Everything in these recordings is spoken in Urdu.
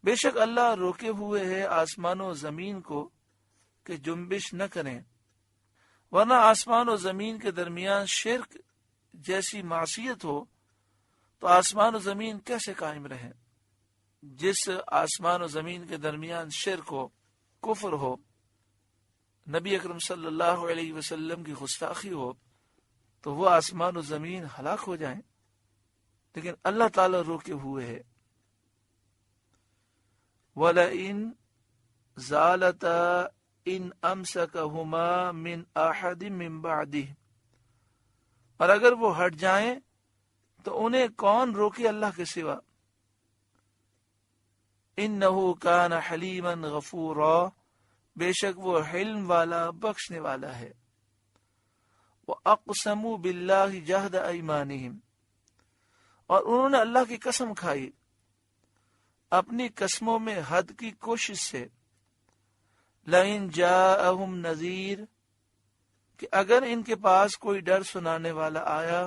بے شک اللہ روکے ہوئے ہے آسمان و زمین کو کہ جنبش نہ کریں، ورنہ آسمان و زمین کے درمیان شرک جیسی معصیت ہو تو آسمان و زمین کیسے قائم رہیں؟ جس آسمان و زمین کے درمیان شرک ہو، کفر ہو، نبی اکرم صلی اللہ علیہ وسلم کی گستاخی ہو تو وہ آسمان و زمین ہلاک ہو جائیں، لیکن اللہ تعالیٰ روکے ہوئے ہے۔ وَلَئِن زَالَتَا إِنْ أَمْسَكَهُمَا مِنْ أَحَدٍ مِّن بَعْدِهِ، اور اگر وہ ہٹ جائیں تو انہیں کون روکے اللہ کے سوا؟ إِنَّهُ كَانَ حَلِيمًا غَفُورًا، بے شک وہ حلم والا بخشنے والا ہے۔ وَأَقْسَمُوا بِاللَّهِ جَهْدَ أَيْمَانِهِمْ، اور انہوں نے اللہ کی قسم کھائی اپنی قسموں میں حد کی کوشش سے، لَإِن جَاءَهُمْ نَذِيرٌ، کہ اگر ان کے پاس کوئی ڈر سنانے والا آیا،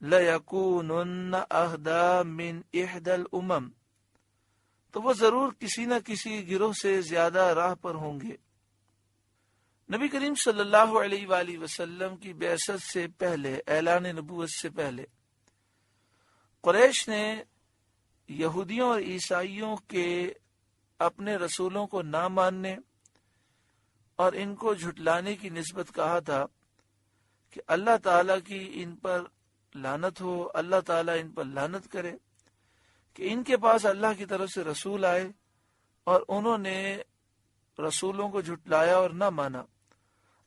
لَيَكُونُنَّ أَهْدَىٰ مِنْ إِحْدَى الْأُمَمِ، تو وہ ضرور کسی نہ کسی گروہ سے زیادہ راہ پر ہوں گے۔ نبی کریم صلی اللہ علیہ وآلہ وسلم کی بعثت سے پہلے، اعلان نبوت سے پہلے، قریش نے یہودیوں اور عیسائیوں کے اپنے رسولوں کو نہ ماننے اور ان کو جھٹلانے کی نسبت کہا تھا کہ اللہ تعالیٰ کی ان پر لعنت ہو، اللہ تعالیٰ ان پر لعنت کرے کہ ان کے پاس اللہ کی طرف سے رسول آئے اور انہوں نے رسولوں کو جھٹلایا اور نہ مانا۔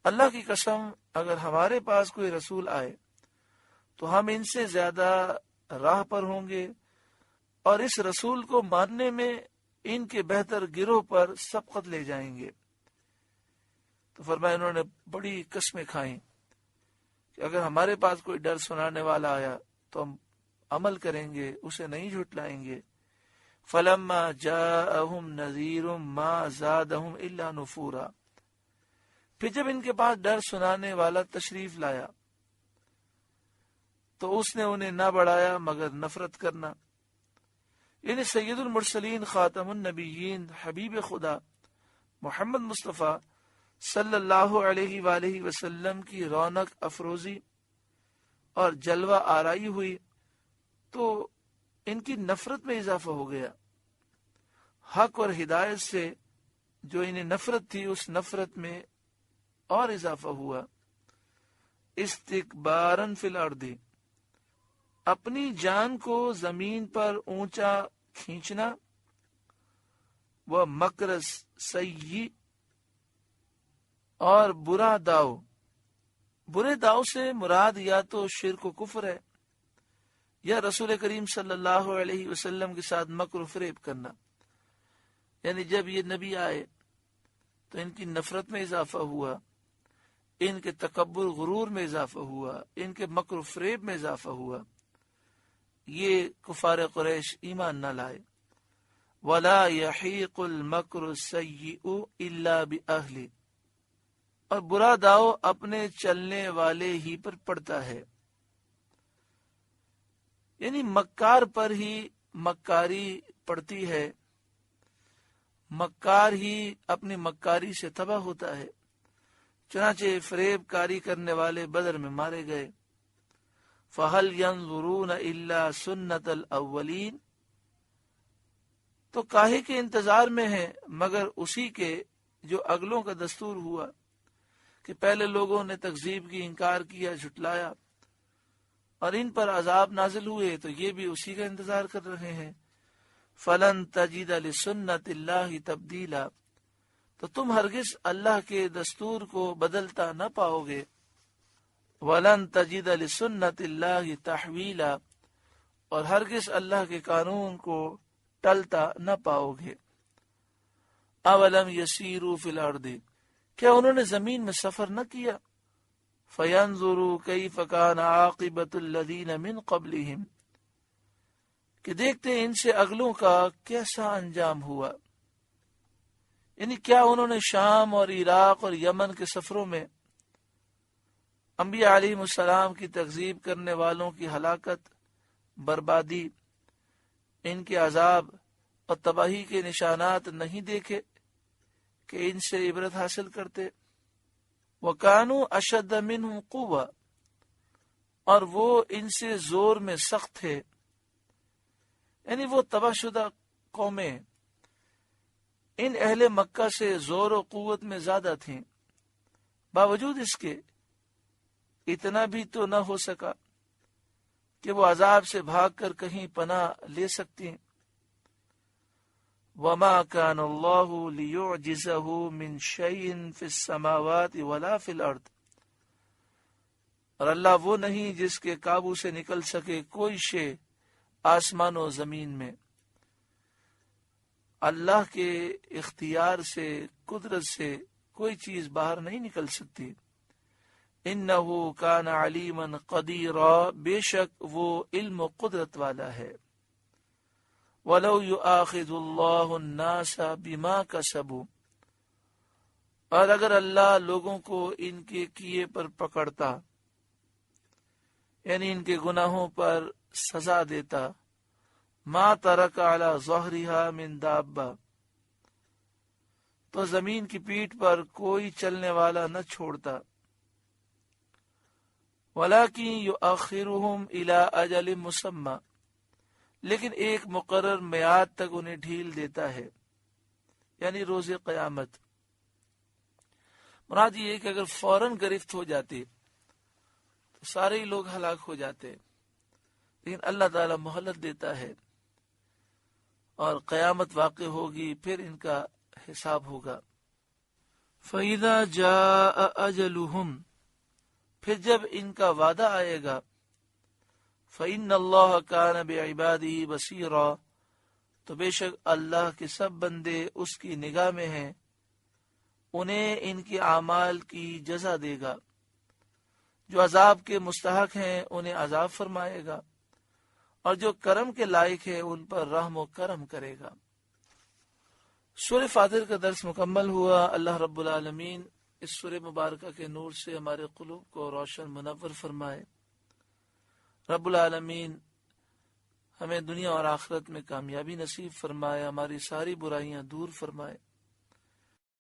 اللہ کی قسم، اگر ہمارے پاس کوئی رسول آئے تو ہم ان سے زیادہ راہ پر ہوں گے، اور اس رسول کو ماننے میں ان کے بہتر گروہ پر سبقت لے جائیں گے۔ تو فرمایا انہوں نے بڑی قسمیں کھائیں کہ اگر ہمارے پاس کوئی ڈر سنانے والا آیا تو ہم عمل کریں گے، اسے نہیں جھٹلائیں گے۔ فَلَمَّا جَاءَهُمْ نَذِيرٌ مَا زَادَهُمْ إِلَّا نُفُورًا، پھر جب ان کے پاس ڈر سنانے والا تشریف لایا تو اس نے انہیں نہ بڑھایا مگر نفرت کرنا۔ یعنی سید المرسلین، خاتم النبیین، حبیب خدا محمد مصطفیٰ صلی اللہ علیہ وآلہ وسلم کی رونق افروزی اور جلوہ آرائی ہوئی تو ان کی نفرت میں اضافہ ہو گیا۔ حق اور ہدایت سے جو انہیں نفرت تھی، اس نفرت میں اور اضافہ ہوا۔ استکباراً فی الارض، اپنی جان کو زمین پر اونچا کھینچنا، وہ مکر سیئ، اور برا داؤ۔ برے داؤ سے مراد یا تو شرک و کفر ہے یا رسول کریم صلی اللہ علیہ وسلم کے ساتھ مکر و فریب کرنا۔ یعنی جب یہ نبی آئے تو ان کی نفرت میں اضافہ ہوا، ان کے تکبر غرور میں اضافہ ہوا، ان کے مکر و فریب میں اضافہ ہوا۔ یہ کفار قریش ایمان نہ لائے۔ وَلَا يَحِيقُ الْمَكْرُ السَّيِّئُ إِلَّا بِأَهْلِ، اور برا داؤ اپنے چلنے والے ہی پر پڑتا ہے۔ یعنی مکار پر ہی مکاری پڑتی ہے، مکار ہی اپنی مکاری سے تباہ ہوتا ہے۔ چنانچہ فریب کاری کرنے والے بدر میں مارے گئے۔ فَهَلْ يَنظُرُونَ إِلَّا سُنَّةَ الْأَوَّلِينَ، تو کاہے کے انتظار میں ہیں مگر اسی کے جو اگلوں کا دستور ہوا کہ پہلے لوگوں نے تکذیب کی، انکار کیا، جھٹلایا اور ان پر عذاب نازل ہوئے تو یہ بھی اسی کا انتظار کر رہے ہیں۔ فَلَن تَجِدَ لِسُنَّةِ اللَّهِ تَبْدِيلًا، تو تم ہرگز اللہ کے دستور کو بدلتا نہ پاؤ گے۔ وَلَن تَجِدَ لِسُنَّةِ اللَّهِ تَحْوِيلًا، اور ہرگز اللہ کے قانون کو ٹلتا نہ پاؤ گے۔ اَوَلَمْ يَسِيرُوا فِي الْأَرْضِ، کیا انہوں نے زمین میں سفر نہ کیا؟ فَيَنظُرُوا كَيْفَ كَانَ عَاقِبَةُ الَّذِينَ مِنْ قَبْلِهِمْ، کہ دیکھتے ہیں ان سے اگلوں کا کیسا انجام ہوا۔ یعنی کیا انہوں نے شام اور عراق اور یمن کے سفروں میں انبیاء علیہ السلام کی تکذیب کرنے والوں کی ہلاکت، بربادی، ان کے عذاب اور تباہی کے نشانات نہیں دیکھے کہ ان سے عبرت حاصل کرتے؟ وَكَانُوا أَشَدَّ مِنْهُمْ قُوَّةً، اور وہ ان سے زور میں سخت تھے، یعنی وہ تباہ شدہ قومیں ان اہل مکہ سے زور و قوت میں زیادہ تھیں، باوجود اس کے اتنا بھی تو نہ ہو سکا کہ وہ عذاب سے بھاگ کر کہیں پناہ لے سکتی ہیں۔ وَمَا كَانَ اللَّهُ لِيُعْجِزَهُ مِنْ شَيْءٍ فِي السَّمَاوَاتِ وَلَا فِي الْأَرْضِ، اور اللہ وہ نہیں جس کے قابو سے نکل سکے کوئی شے آسمان و زمین میں، اللہ کے اختیار سے، قدرت سے کوئی چیز باہر نہیں نکل سکتی۔ انہو کان علیما قدیرا، بے شک وہ علم و قدرت والا ہے۔ وَلَوْ يُؤَاخِذُ اللَّهُ النَّاسَ بِمَا كَسَبُوا، اور اگر اللہ لوگوں کو ان کے کیے پر پکڑتا، یعنی ان کے گناہوں پر سزا دیتا، ما ترک علی ظہرها من دابہ، تو زمین کی پیٹھ پر کوئی چلنے والا نہ چھوڑتا، ولیکن یؤخرہم الی اجل مسمی، لیکن ایک مقرر میعاد تک انہیں ڈھیل دیتا ہے، یعنی روز قیامت۔ مراد یہ ہے کہ اگر فوراً گرفت ہو جاتے تو سارے ہی لوگ ہلاک ہو جاتے، لیکن اللہ تعالی مہلت دیتا ہے اور قیامت واقع ہوگی، پھر ان کا حساب ہوگا۔ فَإِذَا جَاءَ أَجَلُهُمْ، پھر جب ان کا وعدہ آئے گا، فَإِنَّ اللَّهَ كَانَ بِعِبَادِهِ بَصِيرًا، تو بے شک اللہ کے سب بندے اس کی نگاہ میں ہیں، انہیں ان کے اعمال کی جزا دے گا، جو عذاب کے مستحق ہیں انہیں عذاب فرمائے گا، اور جو کرم کے لائق ہے ان پر رحم و کرم کرے گا۔ سورہ فاطر کا درس مکمل ہوا۔ اللہ رب العالمین اس سورہ مبارکہ کے نور سے ہمارے قلوب کو روشن منور فرمائے۔ رب العالمین ہمیں دنیا اور آخرت میں کامیابی نصیب فرمائے، ہماری ساری برائیاں دور فرمائے۔